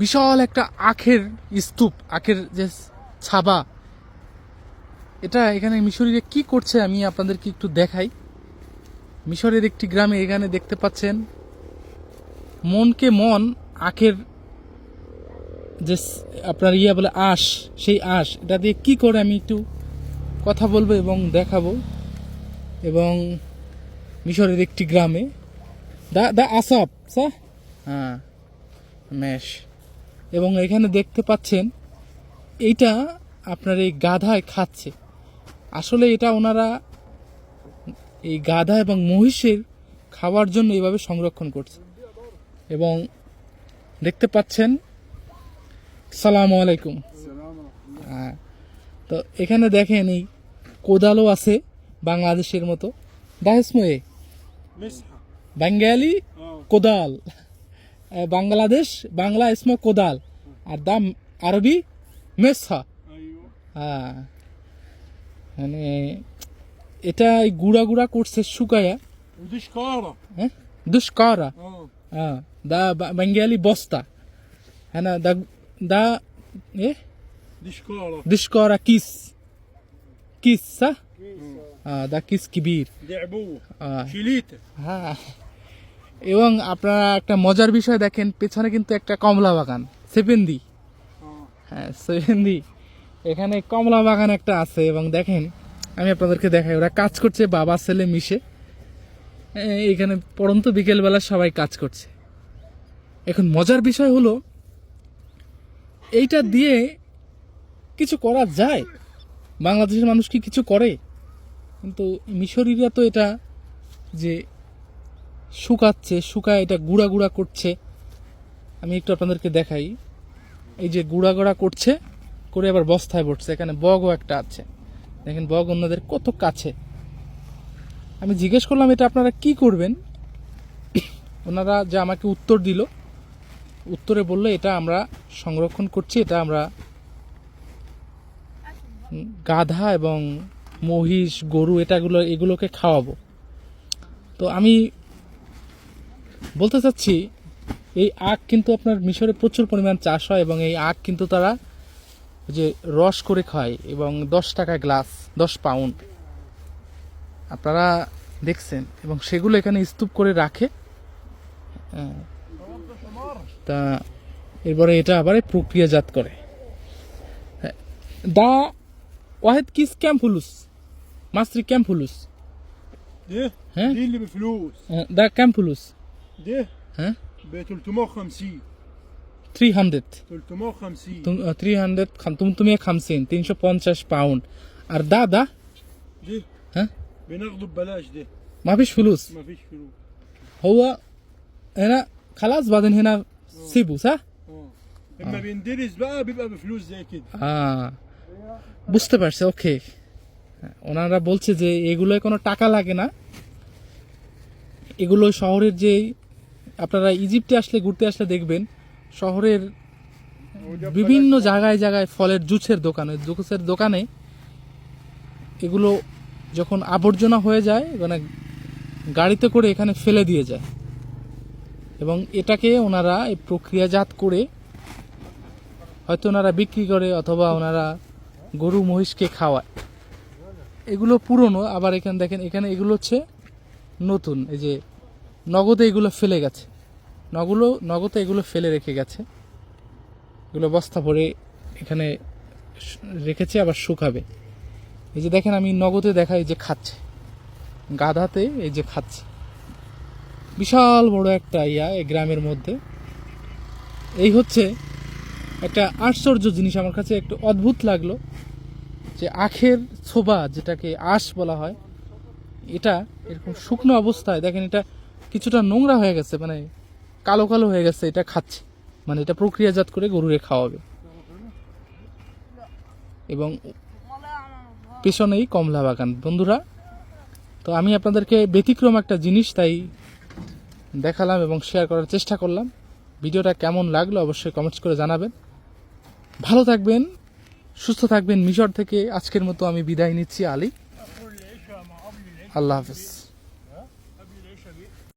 বিশাল একটা আখের স্তূপ, আখের যে ছাবা, এটা এখানে মিশরীরা কি করছে আমি আপনাদেরকে একটু দেখাই। মিশরের একটি গ্রামে এখানে দেখতে পাচ্ছেন মনকে মন আখের যে আপনার বলে আঁশ, সেই আঁশ এটা দিয়ে কি করে আমি একটু কথা বলবো এবং দেখাবো। এবং মিশরের একটি গ্রামে দা আসাব সা হ্যাঁ মেশ, এবং এখানে দেখতে পাচ্ছেন এইটা আপনার এই গাধায় খাচ্ছে। আসলে এটা ওনারা এই গাধা এবং মহিষের খাওয়ার জন্য এইভাবে সংরক্ষণ করছে। এবং দেখতে পাচ্ছেন সালামু আলাইকুম। হ্যাঁ, তো এখানে দেখেন এই কোদালও আছে বাংলাদেশের মতো। দাহেসময়ে বাঙ্গালি কোদাল, বাংলাদেশ বাংলা ইসমো কোদাল, আর দাম আরবি মেসা। হ্যাঁ, মানে এটা গুড়া গুড়া করছে শুকায়া। হ্যাঁ, দুষ্কারা। হ্যাঁ, দা বাঙ্গালি বস্তা। হ্যাঁ না, দা দা এ দুষ্কারা কিস কিস সা। দা কিস কিবির। হ্যাঁ, এবং আপনারা একটা মজার বিষয় দেখেন, পেছনে কিন্তু একটা কমলা বাগান, সেভেন্দি। হ্যাঁ, সেভেন্দি, এখানে কমলা বাগান একটা আছে। এবং দেখেন আমি আপনাদেরকে দেখাই, ওরা কাজ করছে বাবা ছেলে মিশে। এখানে পড়ন্ত বিকেলবেলা সবাই কাজ করছে। এখন মজার বিষয় হলো এইটা দিয়ে কিছু করা যায়, বাংলাদেশের মানুষ কি কিছু করে? কিন্তু মিশরীরা তো এটা যে শুকাচ্ছে, শুকায় এটা গুঁড়া গুঁড়া করছে। আমি একটু আপনাদেরকে দেখাই, এই যে গুঁড়া গুঁড়া করছে, করে আবার বস্তায় ভরছে। এখানে বগও একটা আছে, দেখেন বগ অন্যদের কত কাছে। আমি জিজ্ঞেস করলাম এটা আপনারা কি করবেন, ওনারা যে আমাকে উত্তর দিল, উত্তরে বললো এটা আমরা সংরক্ষণ করছি, এটা আমরা গাধা এবং মহিষ গরু এগুলোকে খাওয়াবো। তো আমি বলতে চাচ্ছি এই আখ কিন্তু আপনার মিশরে প্রচুর পরিমাণ চাষ হয়, এবং এই আখ কিন্তু তারা যে রস করে খায়, এবং 10 টাকা গ্লাস, 10 পাউন্ড আপনারা দেখছেন। এবং সেগুলো এখানে স্তূপ করে রাখে। তা এরপরে এটা আবার প্রক্রিয়াজাত করে। দা ওয়াহেদ কিস كام فلوس مصري كام فلوس دي ها؟ دي اللي بفلوس. ده كام فلوس دي ها ب 350 300 350 350 পাউন্ড। আর দা دي ها بناخده ببلاش. دي ما فيش فلوس، ما فيش فلوس. هو هنا خلاص بعدين هنا سيبه صح. اما بيندرس بقى بيبقى بفلوس زي كده. বুঝতে পারছে। ওকে, ওনারা বলছে যে এগুলোয় কোনো টাকা লাগে না, এগুলো শহরের যে আপনারা ইজিপ্টে আসলে ঘুরতে আসলে দেখবেন শহরের বিভিন্ন জায়গায় জায়গায় ফলের জুসের দোকানে এগুলো যখন আবর্জনা হয়ে যায়, মানে গাড়িতে করে এখানে ফেলে দিয়ে যায়, এবং এটাকে ওনারা এই প্রক্রিয়াজাত করে হয়তো ওনারা বিক্রি করে, অথবা ওনারা গরু মহিষকে খাওয়ায়। এগুলো পুরনো, আবার এখানে দেখেন এখানে এগুলো হচ্ছে নতুন। এই যে নগদে এগুলো ফেলে গেছে, নগদে এগুলো ফেলে রেখে গেছে, এগুলো বস্তা ভরে এখানে রেখেছে, আবার শুকাবে। এই যে দেখেন আমি নগদে দেখাই, যে খাচ্ছে গাধাতে, এই যে খাচ্ছে। বিশাল বড় একটা এই গ্রামের মধ্যে। এই হচ্ছে একটা আশ্চর্য জিনিস, আমার কাছে একটু অদ্ভুত লাগলো, যে আখের ছোবা, যেটাকে আঁশ বলা হয়, এটা এরকম শুকনো অবস্থায় দেখেন, এটা কিছুটা নোংরা হয়ে গেছে, মানে কালো কালো হয়ে গেছে, এটা খাচ্ছে, মানে এটা প্রক্রিয়াজাত করে গরুরে খাওয়াবে। এবং পেছনেই কমলা বাগান। বন্ধুরা, তো আমি আপনাদেরকে ব্যতিক্রম একটা জিনিস তাই দেখালাম এবং শেয়ার করার চেষ্টা করলাম। ভিডিওটা কেমন লাগলো অবশ্যই কমেন্টস করে জানাবেন। ভালো থাকবেন, সুস্থ থাকবেন। মিশর থেকে আজকের মতো আমি বিদায় নিচ্ছি। আলী, আল্লাহ হাফেজ।